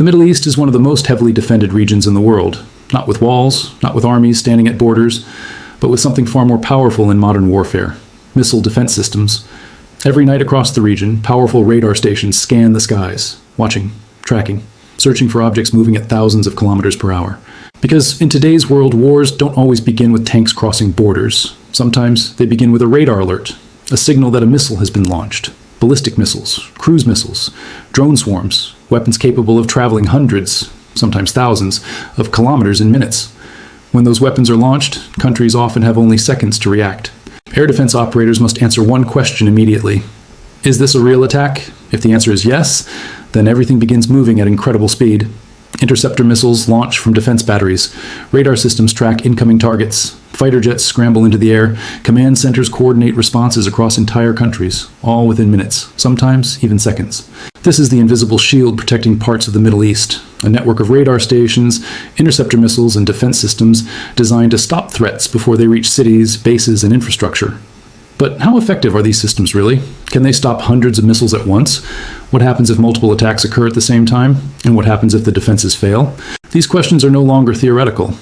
The Middle East is one of the most heavily defended regions in the world, not with walls, not with armies standing at borders, but with something far more powerful in modern warfare: missile defense systems. Every night across the region, powerful radar stations scan the skies, watching, tracking, searching for objects moving at thousands of kilometers per hour. Because in today's world, wars don't always begin with tanks crossing borders. Sometimes they begin with a radar alert, a signal that a missile has been launched. Ballistic missiles, cruise missiles, drone swarms, weapons capable of traveling hundreds, sometimes thousands, of kilometers in minutes. When those weapons are launched, countries often have only seconds to react. Air defense operators must answer one question immediately. Is this a real attack? If the answer is yes, then everything begins moving at incredible speed. Interceptor missiles launch from defense batteries. Radar systems track incoming targets. Fighter jets scramble into the air. Command centers coordinate responses across entire countries, all within minutes, sometimes even seconds. This is the invisible shield protecting parts of the Middle East, a network of radar stations, interceptor missiles, and defense systems designed to stop threats before they reach cities, bases, and infrastructure. But how effective are these systems really? Can they stop hundreds of missiles at once? What happens if multiple attacks occur at the same time? And what happens if the defenses fail? These questions are no longer theoretical.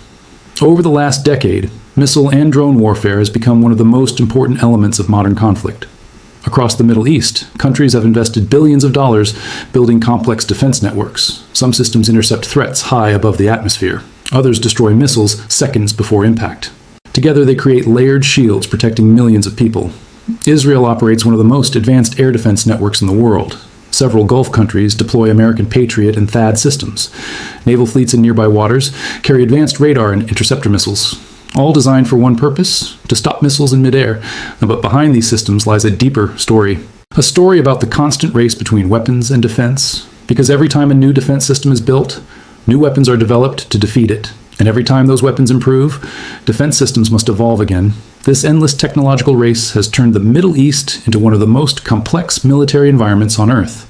Over the last decade, missile and drone warfare has become one of the most important elements of modern conflict. Across the Middle East, countries have invested billions of dollars building complex defense networks. Some systems intercept threats high above the atmosphere. Others destroy missiles seconds before impact. Together, they create layered shields protecting millions of people. Israel operates one of the most advanced air defense networks in the world. Several Gulf countries deploy American Patriot and THAAD systems. Naval fleets in nearby waters carry advanced radar and interceptor missiles, all designed for one purpose: to stop missiles in midair. But behind these systems lies a deeper story. A story about the constant race between weapons and defense. Because every time a new defense system is built, new weapons are developed to defeat it. And every time those weapons improve, defense systems must evolve again. This endless technological race has turned the Middle East into one of the most complex military environments on Earth,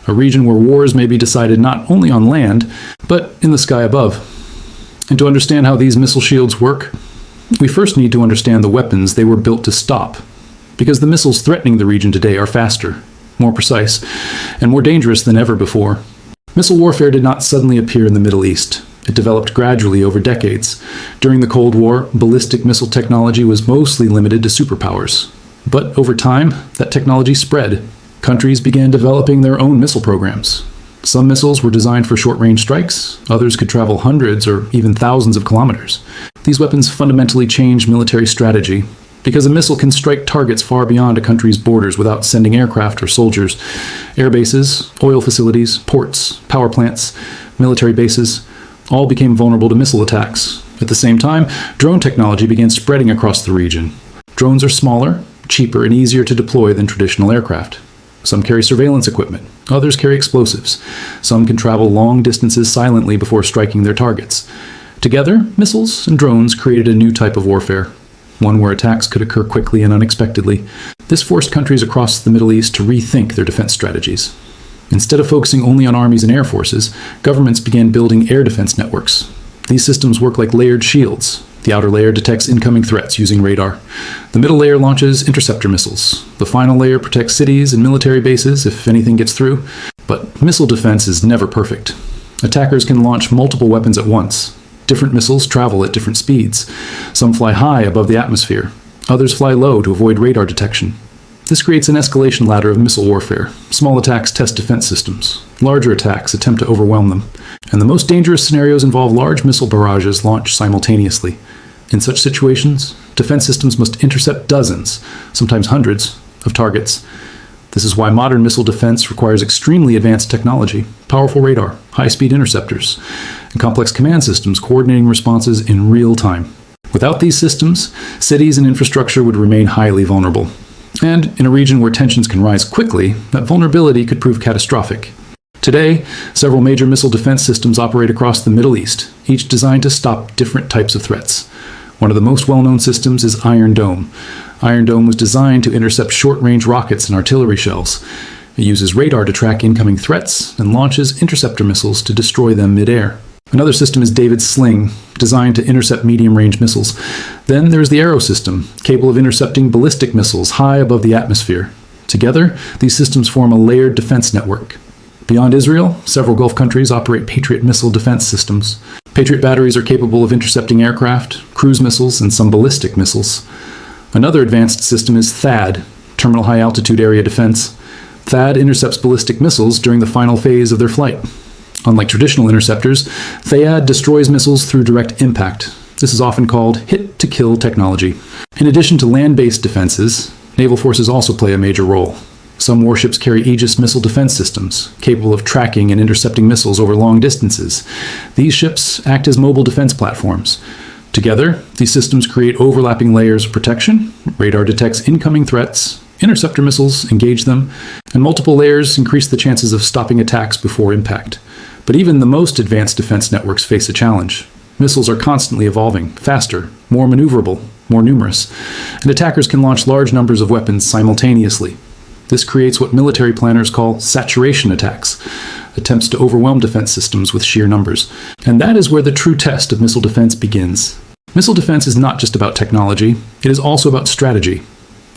a region where wars may be decided not only on land, but in the sky above. And to understand how these missile shields work, we first need to understand the weapons they were built to stop. Because the missiles threatening the region today are faster, more precise, and more dangerous than ever before. Missile warfare did not suddenly appear in the Middle East. It developed gradually over decades. During the Cold War, ballistic missile technology was mostly limited to superpowers. But over time, that technology spread. Countries began developing their own missile programs. Some missiles were designed for short-range strikes. Others could travel hundreds or even thousands of kilometers. These weapons fundamentally changed military strategy. Because a missile can strike targets far beyond a country's borders without sending aircraft or soldiers. Air bases, oil facilities, ports, power plants, military bases all became vulnerable to missile attacks. At the same time, drone technology began spreading across the region. Drones are smaller, cheaper, and easier to deploy than traditional aircraft. Some carry surveillance equipment. Others carry explosives. Some can travel long distances silently before striking their targets. Together, missiles and drones created a new type of warfare, one where attacks could occur quickly and unexpectedly. This forced countries across the Middle East to rethink their defense strategies. Instead of focusing only on armies and air forces, governments began building air defense networks. These systems work like layered shields. The outer layer detects incoming threats using radar. The middle layer launches interceptor missiles. The final layer protects cities and military bases if anything gets through. But missile defense is never perfect. Attackers can launch multiple weapons at once. Different missiles travel at different speeds. Some fly high above the atmosphere. Others fly low to avoid radar detection. This creates an escalation ladder of missile warfare. Small attacks test defense systems. Larger attacks attempt to overwhelm them. And the most dangerous scenarios involve large missile barrages launched simultaneously. In such situations, defense systems must intercept dozens, sometimes hundreds, of targets. This is why modern missile defense requires extremely advanced technology, powerful radar, high-speed interceptors, and complex command systems coordinating responses in real time. Without these systems, cities and infrastructure would remain highly vulnerable. And in a region where tensions can rise quickly, that vulnerability could prove catastrophic. Today, several major missile defense systems operate across the Middle East, each designed to stop different types of threats. One of the most well-known systems is Iron Dome. Iron Dome was designed to intercept short-range rockets and artillery shells. It uses radar to track incoming threats and launches interceptor missiles to destroy them mid-air. Another system is David's Sling, designed to intercept medium-range missiles. Then there's the Arrow system, capable of intercepting ballistic missiles high above the atmosphere. Together, these systems form a layered defense network. Beyond Israel, several Gulf countries operate Patriot missile defense systems. Patriot batteries are capable of intercepting aircraft, cruise missiles, and some ballistic missiles. Another advanced system is THAAD, Terminal High Altitude Area Defense. THAAD intercepts ballistic missiles during the final phase of their flight. Unlike traditional interceptors, THAAD destroys missiles through direct impact. This is often called hit-to-kill technology. In addition to land-based defenses, naval forces also play a major role. Some warships carry Aegis missile defense systems, capable of tracking and intercepting missiles over long distances. These ships act as mobile defense platforms. Together, these systems create overlapping layers of protection. Radar detects incoming threats, interceptor missiles engage them, and multiple layers increase the chances of stopping attacks before impact. But even the most advanced defense networks face a challenge. Missiles are constantly evolving, faster, more maneuverable, more numerous, and attackers can launch large numbers of weapons simultaneously. This creates what military planners call saturation attacks, attempts to overwhelm defense systems with sheer numbers. And that is where the true test of missile defense begins. Missile defense is not just about technology, it is also about strategy.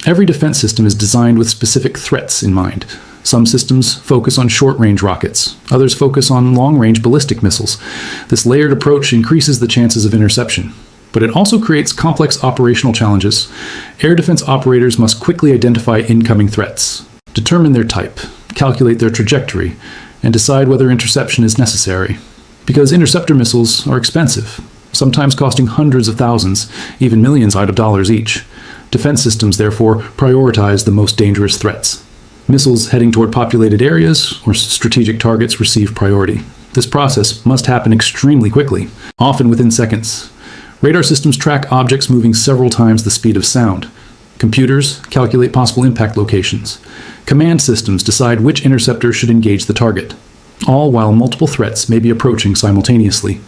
Every defense system is designed with specific threats in mind. Some systems focus on short-range rockets, others focus on long-range ballistic missiles. This layered approach increases the chances of interception. But it also creates complex operational challenges. Air defense operators must quickly identify incoming threats, determine their type, calculate their trajectory, and decide whether interception is necessary. Because interceptor missiles are expensive, sometimes costing hundreds of thousands, even millions of dollars each. Defense systems, therefore, prioritize the most dangerous threats. Missiles heading toward populated areas or strategic targets receive priority. This process must happen extremely quickly, often within seconds. Radar systems track objects moving several times the speed of sound. Computers calculate possible impact locations. Command systems decide which interceptor should engage the target, all while multiple threats may be approaching simultaneously.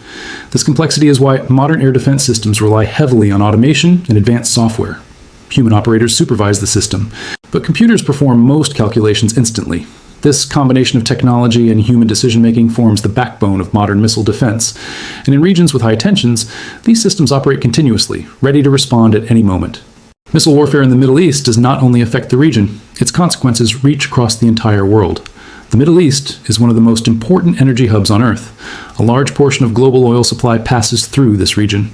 This complexity is why modern air defense systems rely heavily on automation and advanced software. Human operators supervise the system, but computers perform most calculations instantly. This combination of technology and human decision-making forms the backbone of modern missile defense. And in regions with high tensions, these systems operate continuously, ready to respond at any moment. Missile warfare in the Middle East does not only affect the region, its consequences reach across the entire world. The Middle East is one of the most important energy hubs on Earth. A large portion of global oil supply passes through this region.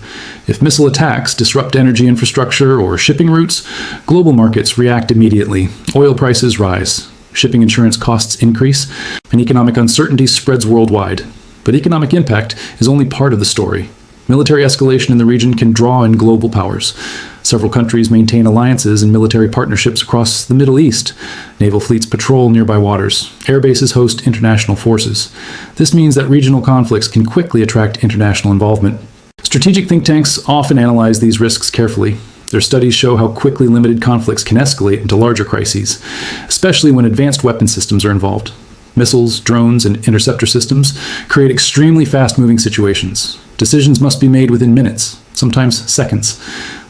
If missile attacks disrupt energy infrastructure or shipping routes, global markets react immediately. Oil prices rise. Shipping insurance costs increase, and economic uncertainty spreads worldwide. But economic impact is only part of the story. Military escalation in the region can draw in global powers. Several countries maintain alliances and military partnerships across the Middle East. Naval fleets patrol nearby waters. Air bases host international forces. This means that regional conflicts can quickly attract international involvement. Strategic think tanks often analyze these risks carefully. Their studies show how quickly limited conflicts can escalate into larger crises, especially when advanced weapon systems are involved. Missiles, drones, and interceptor systems create extremely fast-moving situations. Decisions must be made within minutes, sometimes seconds.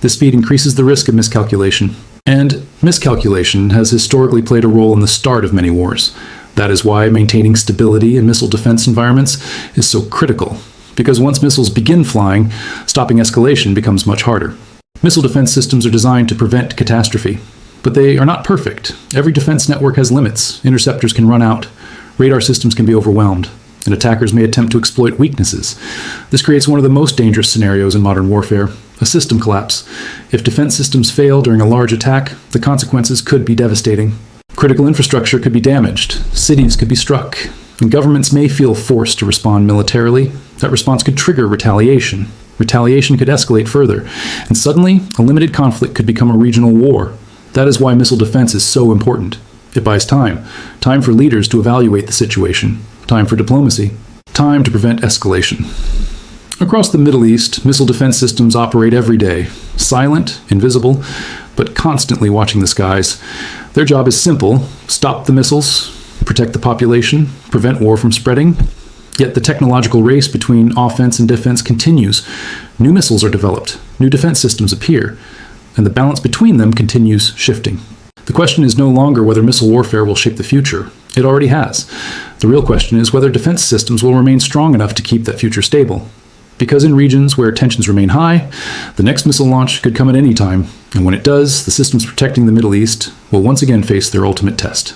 This speed increases the risk of miscalculation. And miscalculation has historically played a role in the start of many wars. That is why maintaining stability in missile defense environments is so critical, because once missiles begin flying, stopping escalation becomes much harder. Missile defense systems are designed to prevent catastrophe, but they are not perfect. Every defense network has limits. Interceptors can run out. Radar systems can be overwhelmed, and attackers may attempt to exploit weaknesses. This creates one of the most dangerous scenarios in modern warfare, a system collapse. If defense systems fail during a large attack, the consequences could be devastating. Critical infrastructure could be damaged, cities could be struck, and governments may feel forced to respond militarily. That response could trigger retaliation. Retaliation could escalate further, and suddenly, a limited conflict could become a regional war. That is why missile defense is so important. It buys time. Time for leaders to evaluate the situation. Time for diplomacy. Time to prevent escalation. Across the Middle East, missile defense systems operate every day. Silent, invisible, but constantly watching the skies. Their job is simple: stop the missiles, protect the population, prevent war from spreading. Yet the technological race between offense and defense continues. New missiles are developed, new defense systems appear, and the balance between them continues shifting. The question is no longer whether missile warfare will shape the future. It already has. The real question is whether defense systems will remain strong enough to keep that future stable. Because in regions where tensions remain high, the next missile launch could come at any time, and when it does, the systems protecting the Middle East will once again face their ultimate test.